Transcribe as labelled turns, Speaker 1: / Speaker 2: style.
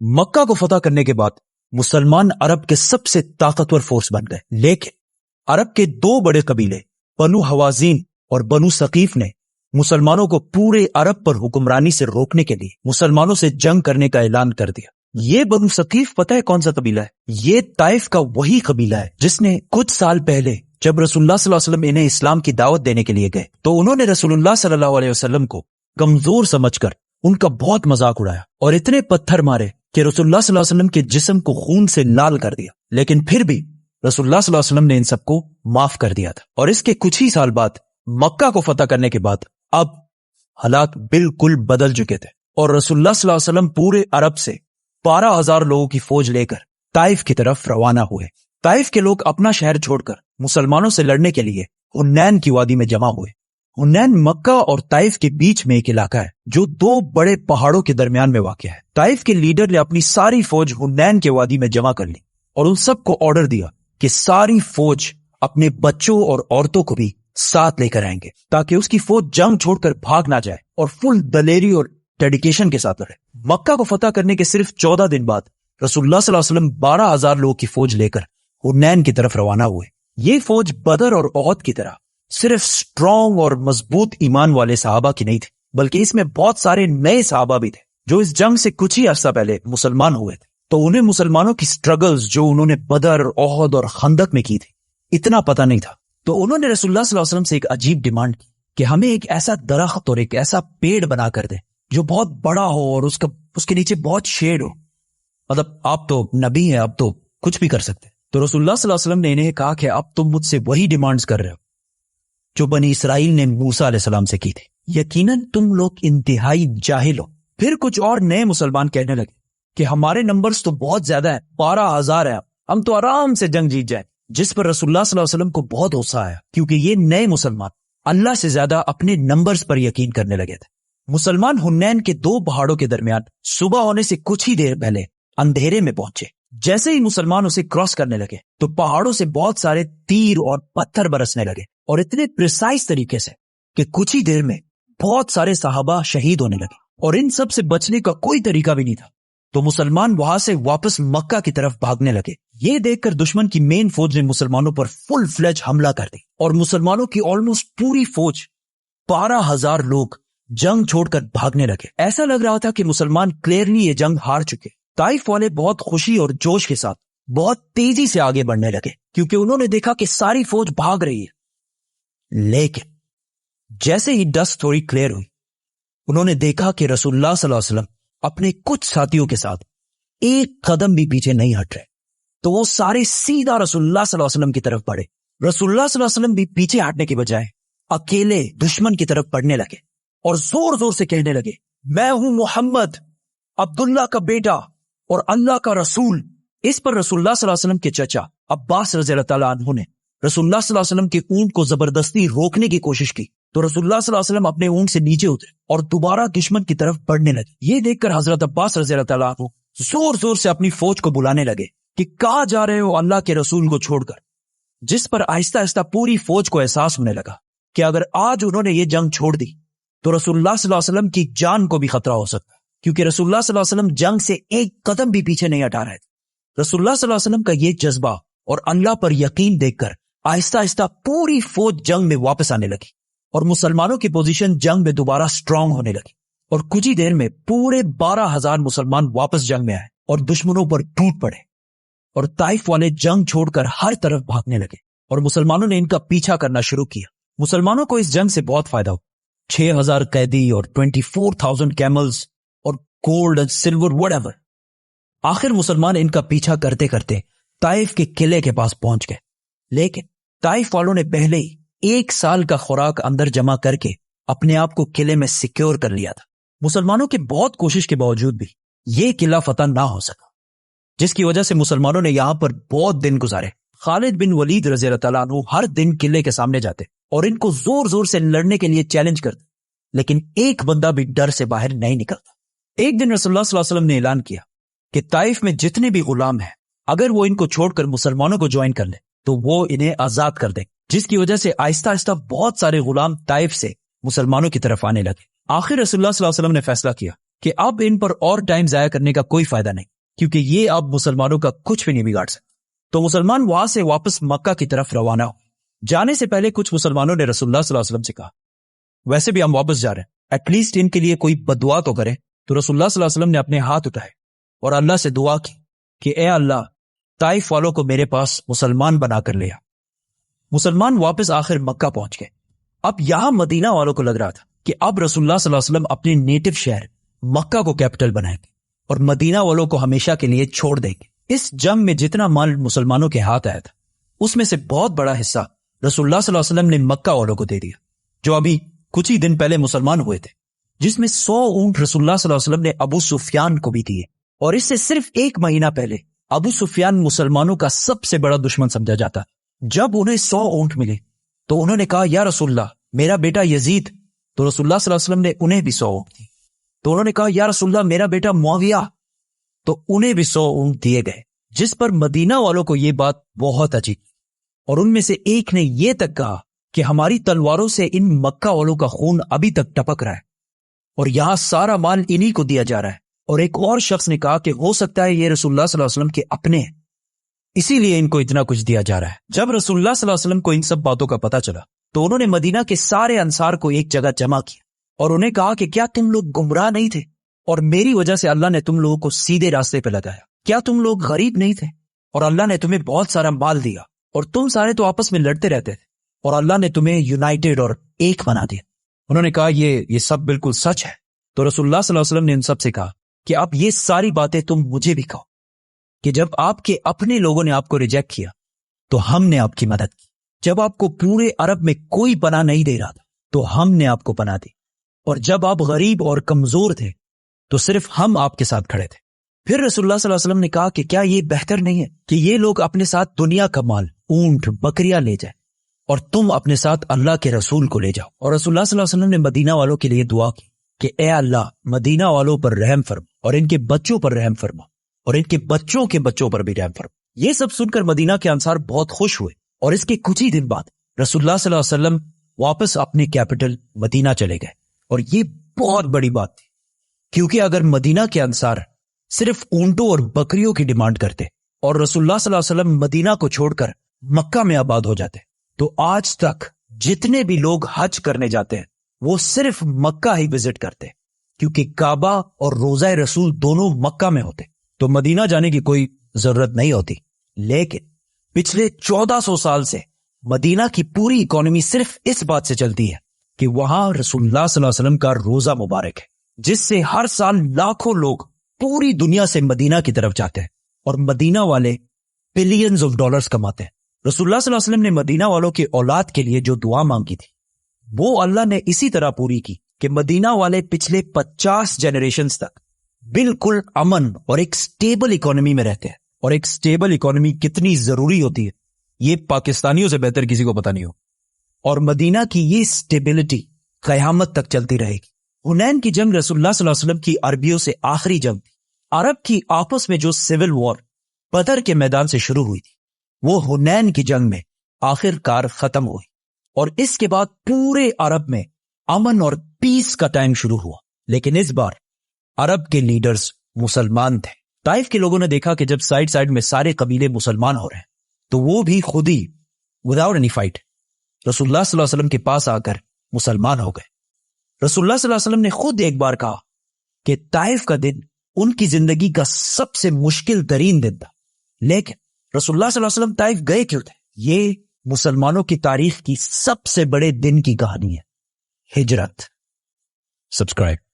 Speaker 1: مکہ کو فتح کرنے کے بعد مسلمان عرب کے سب سے طاقتور فورس بن گئے، لیکن عرب کے دو بڑے قبیلے بنو حوازین اور بنو ثقیف نے مسلمانوں کو پورے عرب پر حکمرانی سے روکنے کے لیے مسلمانوں سے جنگ کرنے کا اعلان کر دیا۔ یہ بنو ثقیف پتہ ہے کون سا قبیلہ ہے؟ یہ طائف کا وہی قبیلہ ہے جس نے کچھ سال پہلے جب رسول اللہ صلی اللہ علیہ وسلم انہیں اسلام کی دعوت دینے کے لیے گئے تو انہوں نے رسول اللہ صلی اللہ علیہ وسلم کو کمزور سمجھ کر ان کا بہت مذاق اڑایا اور اتنے پتھر مارے کہ رسول اللہ صلی اللہ علیہ وسلم کے جسم کو خون سے لال کر دیا، لیکن پھر بھی رسول اللہ صلی اللہ علیہ وسلم نے ان سب کو معاف کر دیا تھا۔ اور اس کے کچھ ہی سال بعد مکہ کو فتح کرنے کے بعد اب حالات بالکل بدل چکے تھے اور رسول اللہ صلی اللہ علیہ وسلم پورے عرب سے 12,000 لوگوں کی فوج لے کر طائف کی طرف روانہ ہوئے۔ طائف کے لوگ اپنا شہر چھوڑ کر مسلمانوں سے لڑنے کے لیے حنین کی وادی میں جمع ہوئے۔ حنین مکہ اور طائف کے بیچ میں ایک علاقہ ہے جو دو بڑے پہاڑوں کے درمیان میں واقع ہے۔ طائف کے لیڈر نے اپنی ساری فوج حنین کے وادی میں جمع کر لی اور ان سب کو آرڈر دیا کہ ساری فوج اپنے بچوں اور عورتوں کو بھی ساتھ لے کر آئیں گے تاکہ اس کی فوج جنگ چھوڑ کر بھاگ نہ جائے اور فل دلیری اور ڈیڈیکیشن کے ساتھ لڑے۔ مکہ کو فتح کرنے کے صرف 14 دن بعد رسول اللہ صلی اللہ علیہ وسلم 12,000 لوگوں کی فوج لے کر حنین کی طرف روانہ ہوئے۔ یہ فوج بدر اور احد کی طرح صرف سٹرونگ اور مضبوط ایمان والے صحابہ کی نہیں تھی، بلکہ اس میں بہت سارے نئے صحابہ بھی تھے جو اس جنگ سے کچھ ہی عرصہ پہلے مسلمان ہوئے تھے، تو انہیں مسلمانوں کی سٹرگلز جو انہوں نے بدر، احد اور خندق میں کی تھی اتنا پتہ نہیں تھا۔ تو انہوں نے رسول اللہ صلی اللہ علیہ وسلم سے ایک عجیب ڈیمانڈ کی کہ ہمیں ایک ایسا درخت اور ایک ایسا پیڑ بنا کر دیں جو بہت بڑا ہو اور اس کے نیچے بہت شیڈ ہو، مطلب آپ تو نبی ہیں، اب تو کچھ بھی کر سکتے۔ تو رسول اللہ صلی اللہ علیہ وسلم نے انہیں کہا کہ اب تم مجھ سے وہی ڈیمانڈز کر رہے ہو جو بنی اسرائیل نے موسیٰ علیہ السلام سے کی تھی، یقیناً تم لوگ انتہائی جاہل ہو۔ پھر کچھ اور نئے مسلمان کہنے لگے کہ ہمارے نمبرز تو بہت زیادہ ہیں، 12,000 ہیں، ہم تو آرام سے جنگ جیت جائیں، جس پر رسول اللہ صلی اللہ علیہ وسلم کو بہت غصہ آیا کیونکہ یہ نئے مسلمان اللہ سے زیادہ اپنے نمبرز پر یقین کرنے لگے تھے۔ مسلمان حنین کے دو پہاڑوں کے درمیان صبح ہونے سے کچھ ہی دیر پہلے اندھیرے میں پہنچے۔ جیسے ہی مسلمان اسے کراس کرنے لگے تو پہاڑوں سے بہت سارے تیر اور پتھر برسنے لگے اور اتنے پریسائز طریقے سے کہ کچھ ہی دیر میں بہت سارے صحابہ شہید ہونے لگے اور ان سب سے بچنے کا کوئی طریقہ بھی نہیں تھا۔ تو مسلمان وہاں سے واپس مکہ کی طرف بھاگنے لگے۔ یہ دیکھ کر دشمن کی مین فوج نے مسلمانوں پر فل فلیج حملہ کر دی اور مسلمانوں کی آلموسٹ پوری فوج 12,000 لوگ جنگ چھوڑ کر بھاگنے لگے۔ ایسا لگ رہا تھا کہ مسلمان کلیئرلی یہ جنگ ہار چکے۔ طائف والے بہت خوشی اور جوش کے ساتھ بہت تیزی سے آگے بڑھنے لگے کیونکہ انہوں نے دیکھا کہ ساری فوج بھاگ رہی ہے، لیکن جیسے ہی ڈسٹ تھوڑی کلیئر ہوئی انہوں نے دیکھا کہ رسول اللہ صلی اللہ علیہ وسلم اپنے کچھ ساتھیوں کے ساتھ ایک قدم بھی پیچھے نہیں ہٹ رہے، تو وہ سارے سیدھا رسول اللہ صلی اللہ علیہ وسلم کی طرف بڑھے۔ رسول اللہ صلی اللہ علیہ وسلم بھی پیچھے ہٹنے کے بجائے اکیلے دشمن کی طرف بڑھنے لگے اور زور زور سے کہنے لگے، میں ہوں محمد، عبداللہ کا بیٹا اور اللہ کا رسول۔ اس پر رسول اللہ صلی اللہ علیہ وسلم کے چچا عباس رضی اللہ تعالیٰ عنہ نے رسول اللہ صلی اللہ علیہ وسلم کے اونٹ کو زبردستی روکنے کی کوشش کی، تو رسول اللہ صلی اللہ علیہ وسلم اپنے اونٹ سے نیچے اترے اور دوبارہ دشمن کی طرف بڑھنے لگے۔ یہ دیکھ کر حضرت عباس رضی اللہ تعالیٰ عنہ زور زور سے اپنی فوج کو بلانے لگے کہ کہاں جا رہے ہو اللہ کے رسول کو چھوڑ کر، جس پر آہستہ آہستہ پوری فوج کو احساس ہونے لگا کہ اگر آج انہوں نے یہ جنگ چھوڑ دی تو رسول اللہ صلی اللہ علیہ وسلم کی جان کو بھی خطرہ ہو سکتا ہے، کیونکہ رسول اللہ صلی اللہ علیہ وسلم جنگ سے ایک قدم بھی پیچھے نہیں ہٹا رہے تھے۔ رسول اللہ صلی اللہ علیہ وسلم کا یہ جذبہ اور اللہ پر یقین دیکھ کر آہستہ آہستہ پوری فوج جنگ میں واپس آنے لگی اور مسلمانوں کی پوزیشن جنگ میں دوبارہ سٹرونگ ہونے لگی اور کچھ ہی دیر میں پورے 12,000 مسلمان واپس جنگ میں آئے اور دشمنوں پر ٹوٹ پڑے اور طائف والے جنگ چھوڑ کر ہر طرف بھاگنے لگے اور مسلمانوں نے ان کا پیچھا کرنا شروع کیا۔ مسلمانوں کو اس جنگ سے بہت فائدہ ہو، 6,000 قیدی اور 24,000 کیملز اور gold and silver what ever. آخر مسلمان ان کا پیچھا کرتے کرتے طائف کے قلعے کے پاس پہنچ گئے، لیکن طائف والوں نے پہلے ہی 1 سال کا خوراک اندر جمع کر کے اپنے آپ کو قلعے میں سیکیور کر لیا تھا۔ مسلمانوں کے بہت کوشش کے باوجود بھی یہ قلعہ فتح نہ ہو سکا، جس کی وجہ سے مسلمانوں نے یہاں پر بہت دن گزارے۔ خالد بن ولید رضی اللہ تعالیٰ عنہ ہر دن قلعے کے سامنے جاتے اور ان کو زور زور سے لڑنے کے لیے چیلنج کرتے، لیکن ایک بندہ بھی ڈر سے باہر نہیں نکلتا۔ ایک دن رسول اللہ صلی اللہ علیہ وسلم نے اعلان کیا کہ طائف میں جتنے بھی غلام ہیں اگر وہ ان کو چھوڑ کر مسلمانوں کو جوائن کر لیں تو وہ انہیں آزاد کر دیں، جس کی وجہ سے آہستہ آہستہ بہت سارے غلام طائف سے مسلمانوں کی طرف آنے لگے۔ آخر رسول اللہ صلی اللہ علیہ وسلم نے فیصلہ کیا کہ اب ان پر اور ٹائم ضائع کرنے کا کوئی فائدہ نہیں، کیونکہ یہ اب مسلمانوں کا کچھ بھی نہیں بگاڑ سکتے۔ تو مسلمان وہاں سے واپس مکہ کی طرف روانہ ہو۔ جانے سے پہلے کچھ مسلمانوں نے رسول اللہ صلی اللہ علیہ وسلم سے کہا ویسے بھی ہم واپس جا رہے ہیں، ایٹ لیسٹ ان کے لیے کوئی بددعا تو کرے۔ تو رسول اللہ صلی اللہ علیہ وسلم نے اپنے ہاتھ اٹھائے اور اللہ سے دعا کی کہ اے اللہ، طائف والوں کو میرے پاس مسلمان بنا کر لیا۔ مسلمان واپس آخر مکہ پہنچ گئے۔ اب یہاں مدینہ والوں کو لگ رہا تھا کہ اب رسول اللہ صلی اللہ علیہ وسلم اپنے نیٹو شہر مکہ کو کیپٹل بنائیں گے اور مدینہ والوں کو ہمیشہ کے لیے چھوڑ دیں گے۔ اس جنگ میں جتنا مال مسلمانوں کے ہاتھ آیا تھا اس میں سے بہت بڑا حصہ رسول اللہ صلی اللہ علیہ وسلم نے مکہ والوں کو دے دیا، جو ابھی کچھ ہی دن پہلے مسلمان ہوئے تھے، جس میں 100 اونٹ رسول اللہ صلی اللہ علیہ وسلم نے ابو سفیان کو بھی دیے۔ اور اس سے صرف 1 مہینہ پہلے ابو سفیان مسلمانوں کا سب سے بڑا دشمن سمجھا جاتا۔ جب انہیں 100 اونٹ ملے تو انہوں نے کہا یا رسول اللہ، میرا بیٹا یزید، تو رسول اللہ صلی اللہ علیہ وسلم نے انہیں بھی 100 اونٹ دی۔ تو انہوں نے کہا یا رسول اللہ، میرا بیٹا معاویہ، تو انہیں بھی 100 اونٹ دیے گئے، جس پر مدینہ والوں کو یہ بات بہت عجیب، اور ان میں سے ایک نے یہ تک کہا کہ ہماری تلواروں سے ان مکہ والوں کا خون ابھی تک ٹپک رہا ہے اور یہاں سارا مال انہی کو دیا جا رہا ہے۔ اور ایک اور شخص نے کہا کہ ہو سکتا ہے یہ رسول اللہ صلی اللہ علیہ وسلم کے اپنے ہیں، اسی لیے ان کو اتنا کچھ دیا جا رہا ہے۔ جب رسول اللہ صلی اللہ علیہ وسلم کو ان سب باتوں کا پتہ چلا تو انہوں نے مدینہ کے سارے انصار کو ایک جگہ جمع کیا اور انہیں کہا کہ کیا تم لوگ گمراہ نہیں تھے اور میری وجہ سے اللہ نے تم لوگوں کو سیدھے راستے پہ لگایا؟ کیا تم لوگ غریب نہیں تھے اور اللہ نے تمہیں بہت سارا مال دیا اور تم سارے تو آپس میں لڑتے رہتے تھے اور اللہ نے تمہیں یونائٹڈ اور ایک بنا دیا؟ انہوں نے کہا یہ سب بالکل سچ ہے۔ تو رسول اللہ صلی اللہ علیہ وسلم نے ان سب سے کہا کہ اب یہ ساری باتیں تم مجھے بھی کہو کہ جب آپ کے اپنے لوگوں نے آپ کو ریجیکٹ کیا تو ہم نے آپ کی مدد کی، جب آپ کو پورے عرب میں کوئی پناہ نہیں دے رہا تھا تو ہم نے آپ کو پناہ دی، اور جب آپ غریب اور کمزور تھے تو صرف ہم آپ کے ساتھ کھڑے تھے۔ پھر رسول اللہ صلی اللہ علیہ وسلم نے کہا کہ کیا یہ بہتر نہیں ہے کہ یہ لوگ اپنے ساتھ دنیا کا مال، اونٹ، بکریاں لے جائیں اور تم اپنے ساتھ اللہ کے رسول کو لے جاؤ؟ اور رسول اللہ صلی اللہ علیہ وسلم نے مدینہ والوں کے لیے دعا کی کہ اے اللہ، مدینہ والوں پر رحم فرما اور ان کے بچوں پر رحم فرما اور ان کے بچوں کے بچوں پر بھی رحم فرما۔ یہ سب سن کر مدینہ کے انصار بہت خوش ہوئے، اور اس کے کچھ ہی دن بعد رسول اللہ صلی اللہ علیہ وسلم واپس اپنے کیپٹل مدینہ چلے گئے۔ اور یہ بہت بڑی بات تھی، کیونکہ اگر مدینہ کے انصار صرف اونٹوں اور بکریوں کی ڈیمانڈ کرتے اور رسول اللہ صلی اللہ علیہ وسلم مدینہ کو چھوڑ کر مکہ میں آباد ہو جاتے تو آج تک جتنے بھی لوگ حج کرنے جاتے ہیں وہ صرف مکہ ہی وزٹ کرتے، کیونکہ کعبہ اور روضہ رسول دونوں مکہ میں ہوتے، تو مدینہ جانے کی کوئی ضرورت نہیں ہوتی۔ لیکن پچھلے 1400 سال سے مدینہ کی پوری اکانومی صرف اس بات سے چلتی ہے کہ وہاں رسول اللہ صلی اللہ علیہ وسلم کا روزہ مبارک ہے، جس سے ہر سال لاکھوں لوگ پوری دنیا سے مدینہ کی طرف جاتے ہیں، اور مدینہ والے بلینز آف ڈالرز کماتے ہیں۔ رسول اللہ صلی اللہ علیہ وسلم نے مدینہ والوں کی اولاد کے لیے جو دعا مانگی تھی وہ اللہ نے اسی طرح پوری کی کہ مدینہ والے پچھلے 50 جنریشنز تک بالکل امن اور ایک سٹیبل اکانومی میں رہتے ہیں۔ اور ایک سٹیبل اکانومی کتنی ضروری ہوتی ہے یہ پاکستانیوں سے بہتر کسی کو پتہ نہیں ہو، اور مدینہ کی یہ سٹیبلٹی قیامت تک چلتی رہے گی۔ حنین کی جنگ رسول اللہ صلی اللہ علیہ وسلم کی عربیوں سے آخری جنگ تھی۔ عرب کی آپس میں جو سول وار بدر کے میدان سے شروع ہوئی تھی وہ حنین کی جنگ میں آخر کار ختم ہوئی، اور اس کے بعد پورے عرب میں امن اور پیس کا ٹائم شروع ہوا۔ لیکن اس بار عرب کے لیڈرز مسلمان تھے۔ طائف کے لوگوں نے دیکھا کہ جب سائڈ میں سارے قبیلے مسلمان ہو رہے ہیں تو وہ بھی خود ہی وداؤٹ اینی فائٹ رسول اللہ صلی اللہ علیہ وسلم کے پاس آ کر مسلمان ہو گئے۔ رسول اللہ صلی اللہ علیہ وسلم نے خود ایک بار کہا کہ طائف کا دن ان کی زندگی کا سب سے مشکل ترین دن تھا، لیکن رسول اللہ صلی اللہ علیہ وسلم طائف گئے کیوں تھے؟ یہ مسلمانوں کی تاریخ کی سب سے بڑے دن کی کہانی ہے، ہجرت۔ سبسکرائب۔